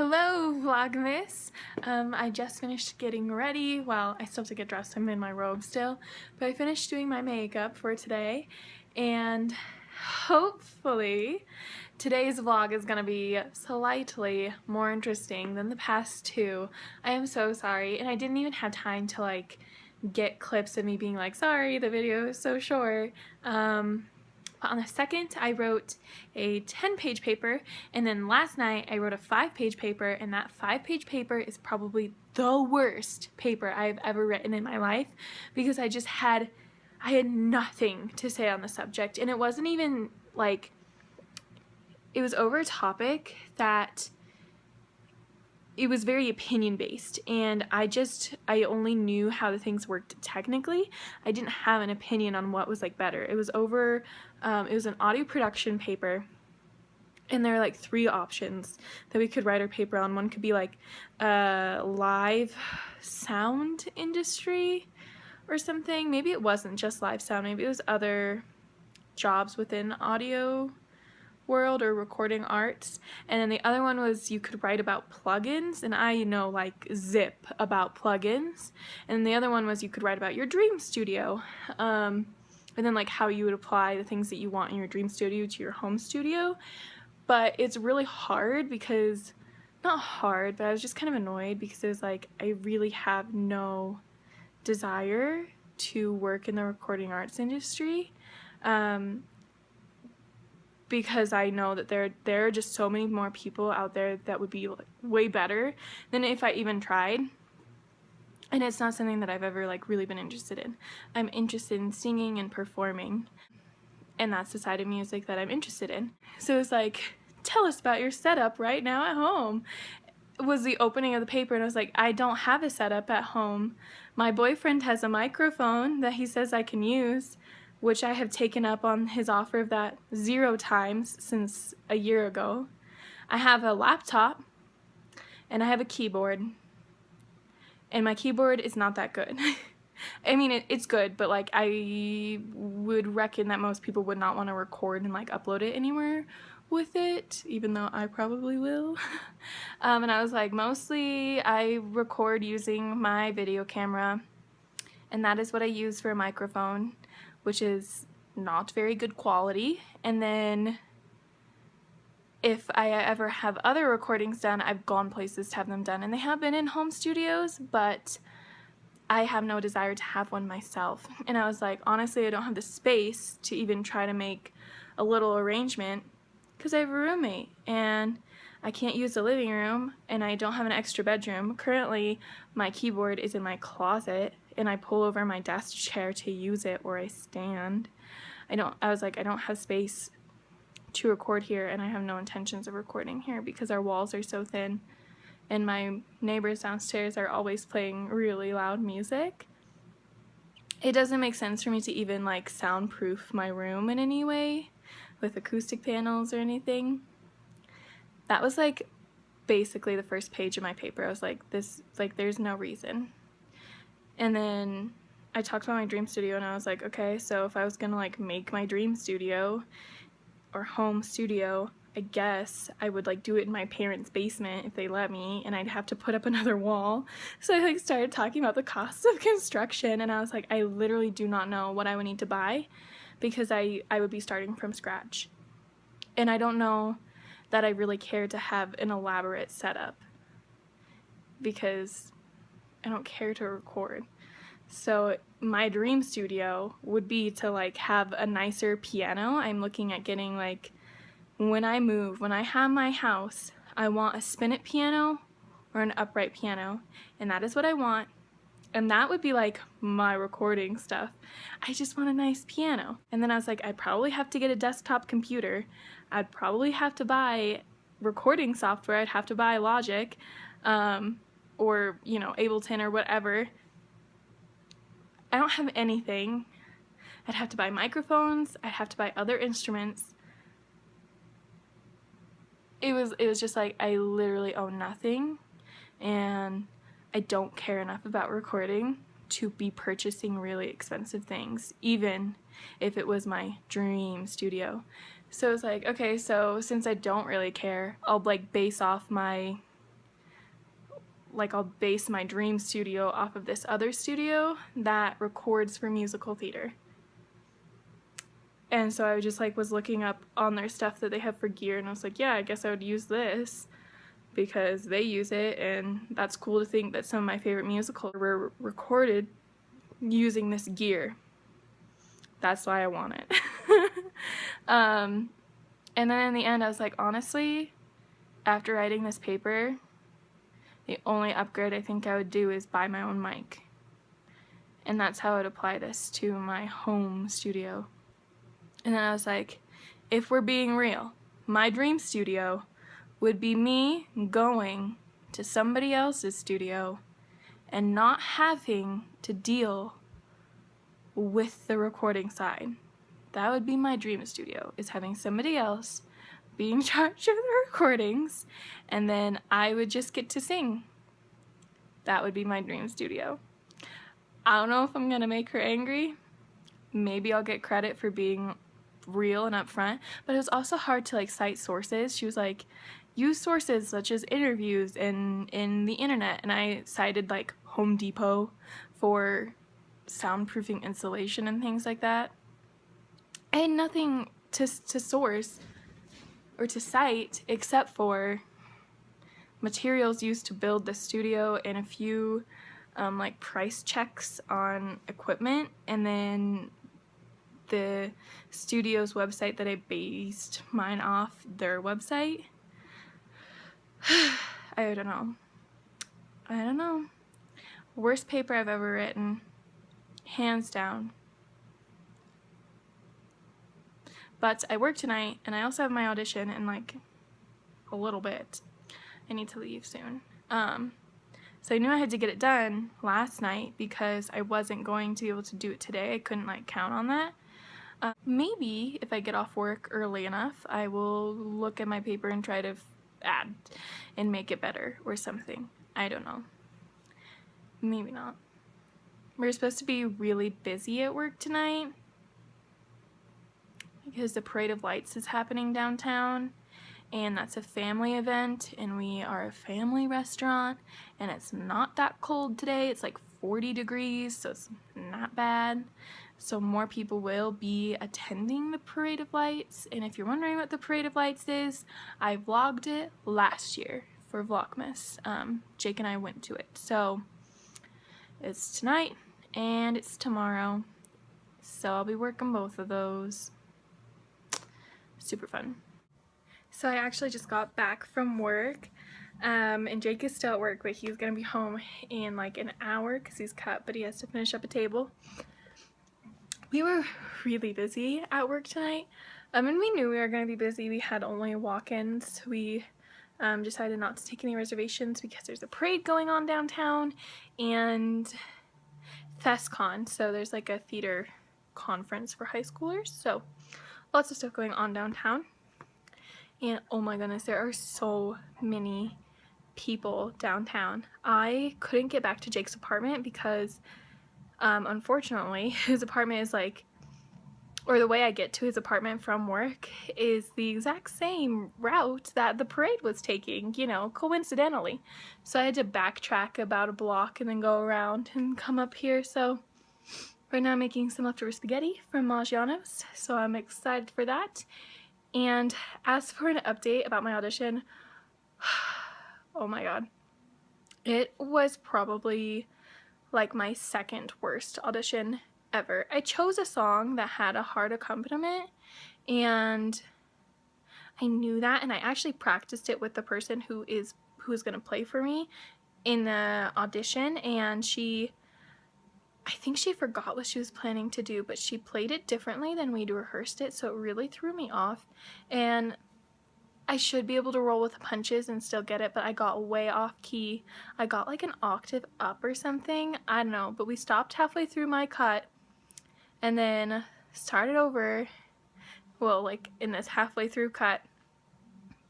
Hello, Vlogmas. I just finished getting ready. Well, I still have to get dressed. I'm in my robe still. But I finished doing my makeup for today. And hopefully today's vlog is going to be slightly more interesting than the past two. I am so sorry. And I didn't even have time to get clips of me being like, sorry, the video is so short. But on the second, I wrote a 10-page paper, and then last night I wrote a 5-page paper, and that 5-page paper is probably the worst paper I've ever written in my life because I had nothing to say on the subject, and it wasn't even like, it was over a topic that it was very opinion based, and I only knew how the things worked technically. I didn't have an opinion on what was better. It was over, it was an audio production paper, and there are 3 options that we could write our paper on. One could be live sound industry or something. Maybe it wasn't just live sound, maybe it was other jobs within audio world or recording arts. And then the other one was you could write about plugins, and I know zip about plugins. And the other one was you could write about your dream studio, and then how you would apply the things that you want in your dream studio to your home studio. But it's really hard because, not hard, but I was just kind of annoyed because it was I really have no desire to work in the recording arts industry. Because I know that there are just so many more people out there that would be way better than if I even tried. And it's not something that I've ever really been interested in. I'm interested in singing and performing, and that's the side of music that I'm interested in. So it's tell us about your setup right now at home. It was the opening of the paper, and I was I don't have a setup at home. My boyfriend has a microphone that he says I can use, which I have taken up on his offer of that 0 times since a year ago. I have a laptop, and I have a keyboard, and my keyboard is not that good. I mean, it's good, but I would reckon that most people would not want to record and upload it anywhere with it, even though I probably will. And I was mostly I record using my video camera, and that is what I use for a microphone, which is not very good quality. And then if I ever have other recordings done, I've gone places to have them done, and they have been in home studios, but I have no desire to have one myself. And I was honestly, I don't have the space to even try to make a little arrangement because I have a roommate, and I can't use the living room, and I don't have an extra bedroom. Currently, my keyboard is in my closet, and I pull over my desk chair to use it, or I stand. I don't have space to record here, and I have no intentions of recording here because our walls are so thin, and my neighbors downstairs are always playing really loud music. It doesn't make sense for me to even soundproof my room in any way with acoustic panels or anything. That was basically the first page of my paper. I was there's no reason. And then I talked about my dream studio, and I was okay, so if I was gonna make my dream studio or home studio, I guess I would do it in my parents' basement if they let me, and I'd have to put up another wall. So I started talking about the costs of construction, and I was I literally do not know what I would need to buy because I would be starting from scratch. And I don't know that I really care to have an elaborate setup because I don't care to record. So my dream studio would be to have a nicer piano. I'm looking at getting when I move, when I have my house, I want a spin-it piano or an upright piano, and that is what I want. And that would be my recording stuff. I just want a nice piano. And then I was I'd probably have to get a desktop computer. I'd probably have to buy recording software. I'd have to buy Logic, or Ableton or whatever. I don't have anything. I'd have to buy microphones. I'd have to buy other instruments. It was just I literally own nothing, and I don't care enough about recording to be purchasing really expensive things, even if it was my dream studio. So it's okay, so since I don't really care, I'll base off my I'll base my dream studio off of this other studio that records for musical theater. And so I just like was looking up on their stuff that they have for gear, and I was like, yeah, I guess I would use this because they use it, and that's cool to think that some of my favorite musicals were recorded using this gear. That's why I want it. And then in the end I was like, honestly, after writing this paper, the only upgrade I think I would do is buy my own mic. And that's how I would apply this to my home studio. And then I was like, if we're being real, my dream studio would be me going to somebody else's studio and not having to deal with the recording side. That would be my dream studio, is having somebody else be in charge of the recordings, and then I would just get to sing. That would be my dream studio. I don't know if I'm gonna make her angry. Maybe I'll get credit for being real and upfront, but it was also hard to like cite sources. She was like, use sources such as interviews and in the internet, and I cited like Home Depot for soundproofing insulation and things like that. I had nothing to source or to cite except for materials used to build the studio and a few like price checks on equipment, and then the studio's website that I based mine off their website. I don't know. Worst paper I've ever written, hands down. But I work tonight, and I also have my audition in like a little bit. I need to leave soon. So I knew I had to get it done last night because I wasn't going to be able to do it today. I couldn't like count on that. Maybe if I get off work early enough, I will look at my paper and try to add and make it better or something. I don't know. Maybe not. We're supposed to be really busy at work tonight because the Parade of Lights is happening downtown, and that's a family event, and we are a family restaurant, and it's not that cold today. It's like 40 degrees, so it's not bad. So more people will be attending the Parade of Lights, and if you're wondering what the Parade of Lights is, I vlogged it last year for Vlogmas. Jake and I went to it. So it's tonight and it's tomorrow, so I'll be working both of those. Super fun. So I actually just got back from work, and Jake is still at work, but he's gonna be home in like an hour because he's cut, but he has to finish up a table. We were really busy at work tonight, and we knew we were gonna be busy. We had only walk-ins. We decided not to take any reservations because there's a parade going on downtown and FestCon, so there's like a theater conference for high schoolers, so lots of stuff going on downtown. And oh my goodness, there are so many people downtown. I couldn't get back to Jake's apartment because unfortunately his apartment is like, or the way I get to his apartment from work is the exact same route that the parade was taking, you know, coincidentally. So I had to backtrack about a block and then go around and come up here. So right now I'm making some leftover spaghetti from Maggiano's, so I'm excited for that. And as for an update about my audition, oh my god, it was probably like my second worst audition ever. I chose a song that had a hard accompaniment, and I knew that, and I actually practiced it with the person who is going to play for me in the audition, and I think she forgot what she was planning to do, but she played it differently than we'd rehearsed it, so it really threw me off. And I should be able to roll with the punches and still get it, but I got way off key. I got like an octave up or something. I don't know, but we stopped halfway through my cut and then started over, well, like in this halfway through cut.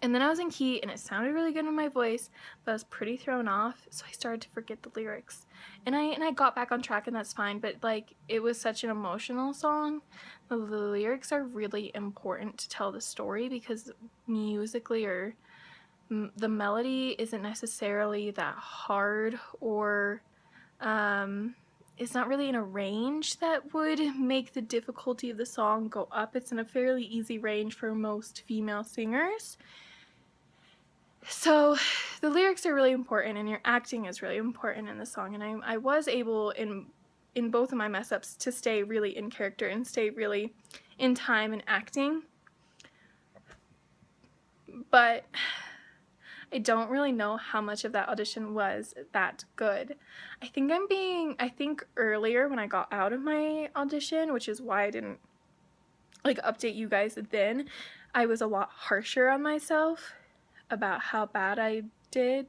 And then I was in key and it sounded really good in my voice, but I was pretty thrown off, so I started to forget the lyrics. And I got back on track, and that's fine, but like it was such an emotional song. The lyrics are really important to tell the story because musically or the melody isn't necessarily that hard, or it's not really in a range that would make the difficulty of the song go up. It's in a fairly easy range for most female singers. So the lyrics are really important, and your acting is really important in the song, and I was able in both of my mess ups to stay really in character and stay really in time and acting. But I don't really know how much of that audition was that good. I think earlier when I got out of my audition, which is why I didn't like update you guys then, I was a lot harsher on myself about how bad I did.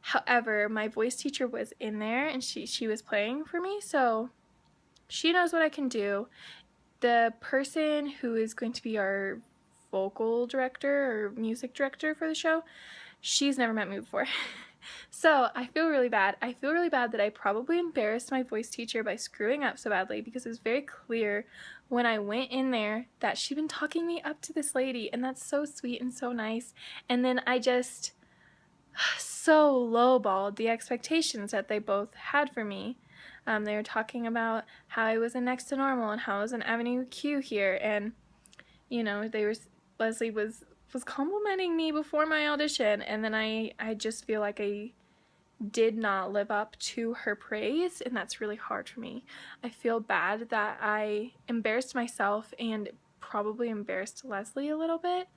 However, my voice teacher was in there, and she was playing for me, so she knows what I can do. The person who is going to be our vocal director or music director for the show, she's never met me before. So I feel really bad. I feel really bad that I probably embarrassed my voice teacher by screwing up so badly, because it was very clear when I went in there that she'd been talking me up to this lady, and that's so sweet and so nice. And then I just so lowballed the expectations that they both had for me. They were talking about how I was in Next to Normal and how I was in Avenue Q here, and you know, Leslie was complimenting me before my audition, and then I just feel like I did not live up to her praise, and that's really hard for me. I feel bad that I embarrassed myself and probably embarrassed Leslie a little bit.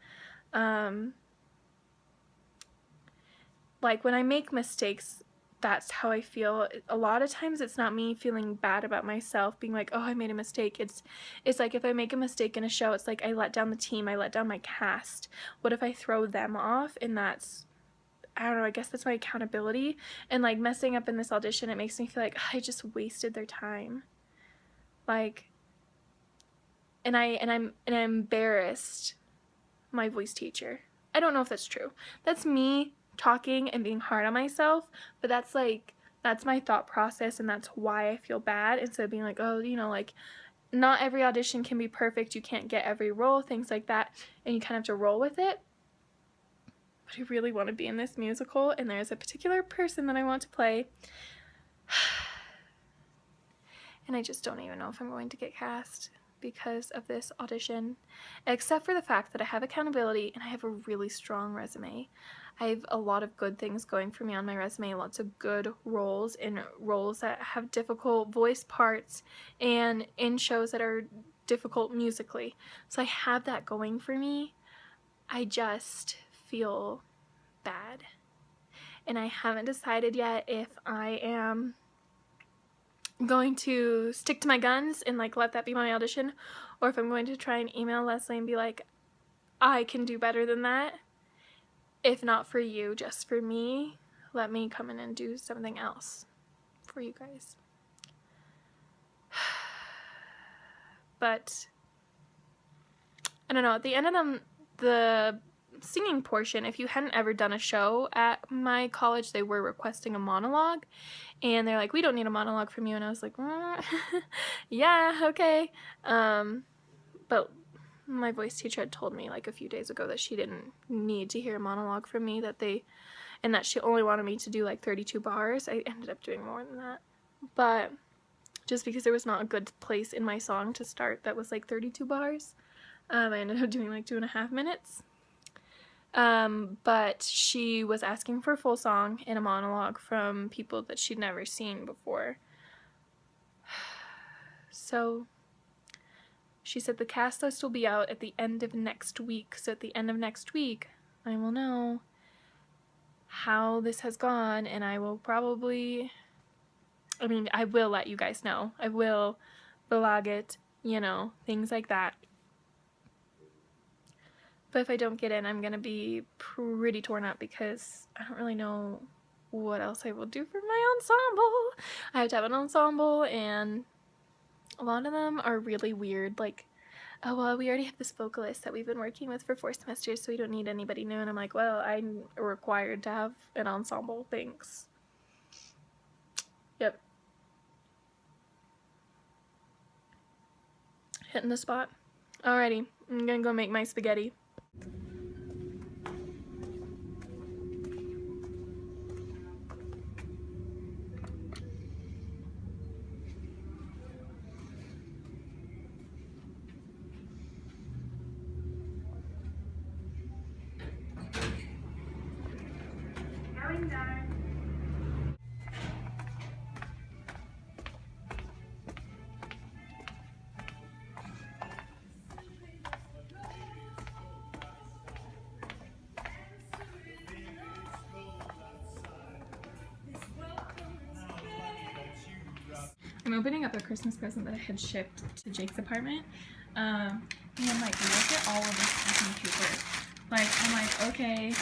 Like, when I make mistakes, that's how I feel. A lot of times it's not me feeling bad about myself, being like, oh, I made a mistake. It's like, if I make a mistake in a show, it's like I let down the team, I let down my cast. What if I throw them off? And that's, I don't know, I guess that's my accountability. And like, messing up in this audition, it makes me feel like I just wasted their time. Like, and I embarrassed my voice teacher. I don't know if that's true. That's me talking and being hard on myself, but that's my thought process, and that's why I feel bad, instead of being like, oh, you know, like, not every audition can be perfect, you can't get every role, things like that, and you kind of have to roll with it. But I really want to be in this musical, and there's a particular person that I want to play, and I just don't even know if I'm going to get cast because of this audition, except for the fact that I have accountability and I have a really strong resume. I have a lot of good things going for me on my resume, lots of good roles in roles that have difficult voice parts and in shows that are difficult musically. So I have that going for me. I just feel bad. And I haven't decided yet if I am going to stick to my guns and like let that be my audition, or if I'm going to try and email Leslie and be like, I can do better than that. If not for you, just for me, let me come in and do something else for you guys. But I don't know, at the end of the singing portion, if you hadn't ever done a show at my college, they were requesting a monologue, and they're like, we don't need a monologue from you, and I was like, yeah, okay. But my voice teacher had told me like a few days ago that she didn't need to hear a monologue from me, and that she only wanted me to do like 32 bars. I ended up doing more than that, but just because there was not a good place in my song to start that was like 32 bars, I ended up doing like 2.5 minutes. But she was asking for a full song and a monologue from people that she'd never seen before. So she said the cast list will be out at the end of next week. So at the end of next week, I will know how this has gone, and I will probably, I will let you guys know. I will vlog it, you know, things like that. But if I don't get in, I'm going to be pretty torn up, because I don't really know what else I will do for my ensemble. I have to have an ensemble, and a lot of them are really weird, like, oh, well, we already have this vocalist that we've been working with for 4 semesters, so we don't need anybody new. And I'm like, well, I'm required to have an ensemble, thanks. Yep. Hitting the spot. Alrighty, I'm gonna go make my spaghetti. Going down. I'm opening up a Christmas present that I had shipped to Jake's apartment. And I'm like, look at all of this packing paper. Like, I'm like, okay,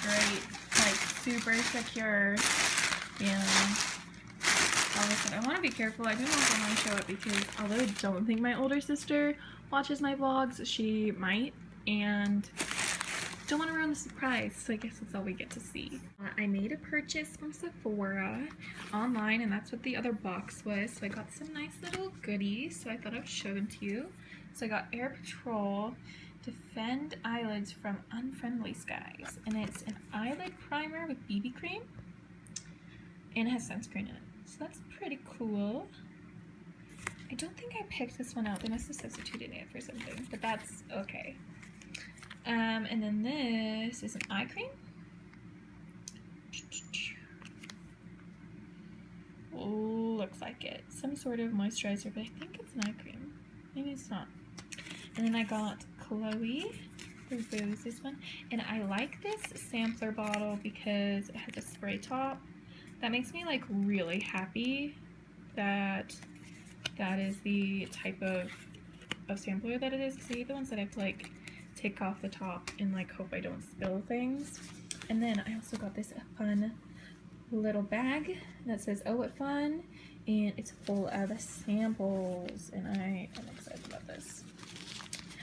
great, like, super secure, and all of a sudden, I want to be careful. I don't know if I want to show it because although I don't think my older sister watches my vlogs, she might, and don't want to ruin the surprise, so I guess that's all we get to see. I made a purchase from Sephora online, and that's what the other box was, so I got some nice little goodies, so I thought I'd show them to you. So I got Air Patrol Defend Eyelids from Unfriendly Skies, and it's an eyelid primer with BB cream, and it has sunscreen in it, so that's pretty cool. I don't think I picked this one out. They must have substituted it for something, but that's okay. And then this is an eye cream. Looks like it. Some sort of moisturizer, but I think it's an eye cream. Maybe it's not. And then I got Chloe, the roses one. And I like this sampler bottle because it has a spray top. That makes me like really happy that that is the type of sampler that it is. Because I hate the ones that I have to like take off the top and like hope I don't spill things. And then I also got this fun little bag that says "Oh what fun," and it's full of samples, and I am excited about this.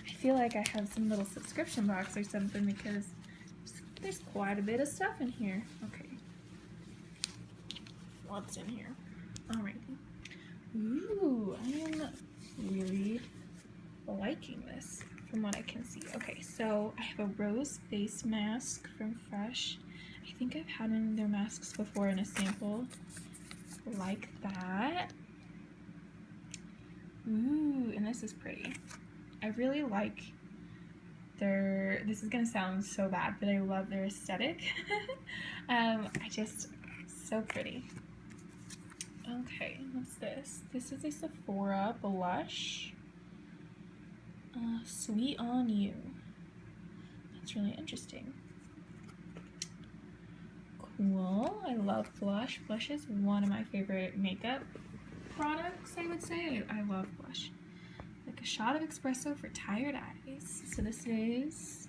I feel like I have some little subscription box or something because there's quite a bit of stuff in here. Okay, what's in here? Alrighty. Ooh, I am really liking this from what I can see. Okay, so I have a rose face mask from Fresh. I think I've had one of their masks before in a sample like that. Ooh, and this is pretty. I really like their, this is gonna sound so bad, but I love their aesthetic. So pretty. Okay, what's this? This is a Sephora blush. Sweet on You. That's really interesting. Cool. I love blush. Blush is one of my favorite makeup products, I would say. I love blush. Like a shot of espresso for tired eyes. So this is,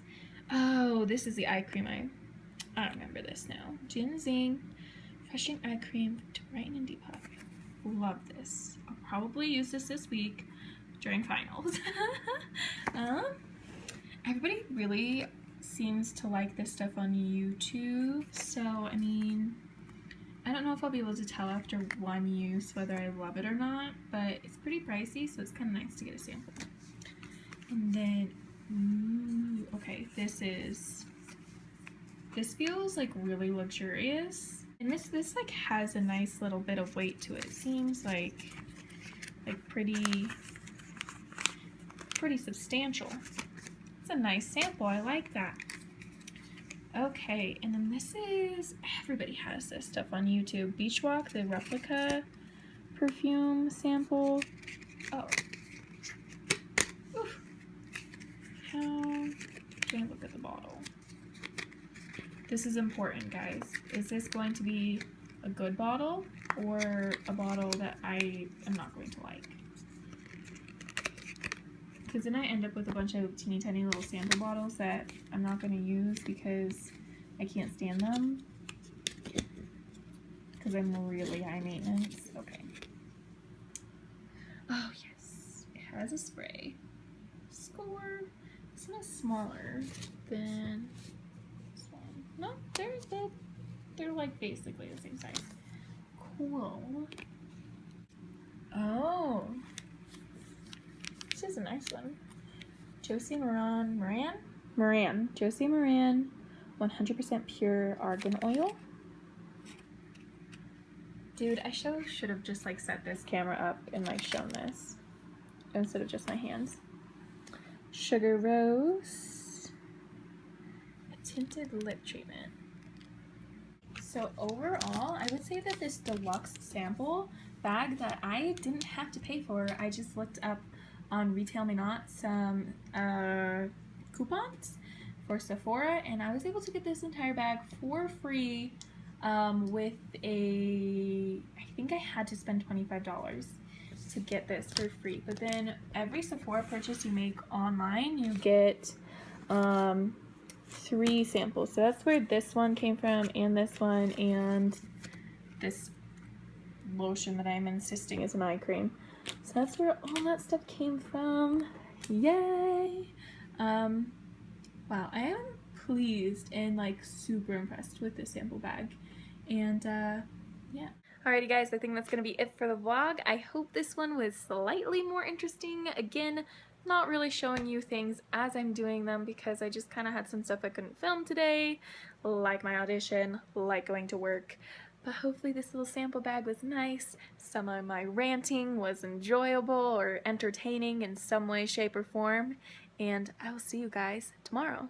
oh, this is the eye cream. I remember this now. Ginseng Refreshing Eye Cream to brighten and depuff. Love this. I'll probably use this week during finals. Everybody really seems to like this stuff on YouTube, so I mean, I don't know if I'll be able to tell after one use whether I love it or not, but it's pretty pricey, so it's kind of nice to get a sample. And then, ooh, okay, this feels like really luxurious, and this like has a nice little bit of weight to it. It seems like pretty substantial. It's a nice sample. I like that. Okay, and then this is, everybody has this stuff on YouTube. Beach Walk, the replica perfume sample. Oh. Oof. How do I look at the bottle? This is important, guys. Is this going to be a good bottle or a bottle that I am not going to like? Because then I end up with a bunch of teeny tiny little sample bottles that I'm not going to use because I can't stand them. Because I'm really high maintenance. Okay. Oh yes, it has a spray. Score. This one is smaller than this one. No, they're like basically the same size. Cool. Oh. This is a nice one. Josie Moran. Josie Moran 100% pure argan oil. Dude, I should have just like set this camera up and like shown this instead of just my hands. Sugar Rose. A tinted lip treatment. So overall, I would say that this deluxe sample bag that I didn't have to pay for, I just looked up on Retail Me Not some coupons for Sephora, and I was able to get this entire bag for free with I think I had to spend $25 to get this for free. But then every Sephora purchase you make online, you get 3 samples. So that's where this one came from, and this one, and this lotion that I'm insisting is an eye cream. So that's where all that stuff came from. Yay! Wow, I am pleased and like super impressed with this sample bag. And yeah. Alrighty guys, I think that's going to be it for the vlog. I hope this one was slightly more interesting. Again, not really showing you things as I'm doing them because I just kind of had some stuff I couldn't film today, like my audition, like going to work. But hopefully this little sample bag was nice. Some of my ranting was enjoyable or entertaining in some way, shape, or form. And I will see you guys tomorrow.